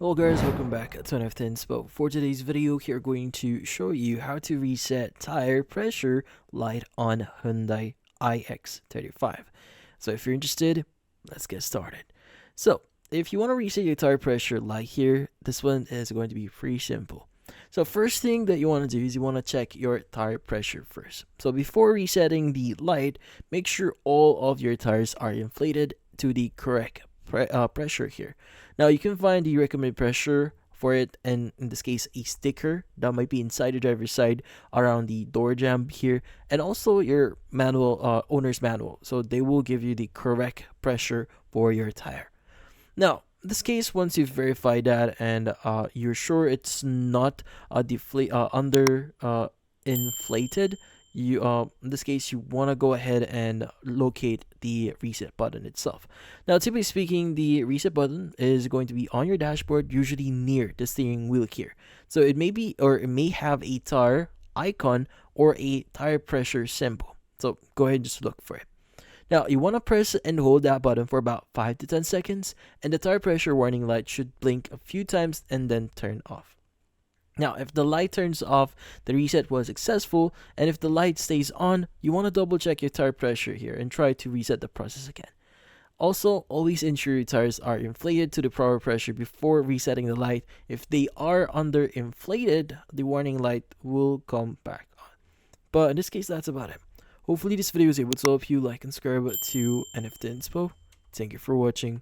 Hello guys, welcome back to another Inspo. For today's video, we're going to show you how to reset tire pressure light on Hyundai ix35. So if you're interested, let's get started. So if you want to reset your tire pressure light here, this one is going to be pretty simple. So first thing that you want to do is you want to check your tire pressure first. So before resetting the light, make sure all of your tires are inflated to the correct pressure here. Now you can find the recommended pressure for it, and in this case a sticker that might be inside the driver's side around the door jamb here, and also your manual owner's manual, so they will give you the correct pressure for your tire. Now in this case, once you've verified that and you're sure it's not under inflated, you in this case you want to go ahead and locate the reset button itself. Now typically speaking, the reset button is going to be on your dashboard, usually near the steering wheel here. So it may be, or it may have a tire icon or a tire pressure symbol, so go ahead and just look for it. Now you want to press and hold that button for about 5 to 10 seconds, and the tire pressure warning light should blink a few times and then turn off. Now, if the light turns off, the reset was successful, and if the light stays on, you want to double check your tire pressure here and try to reset the process again. Also, always ensure your tires are inflated to the proper pressure before resetting the light. If they are under inflated, the warning light will come back on. But in this case, that's about it. Hopefully this video was able to help you. Like and subscribe to NFT Inspo. Thank you for watching.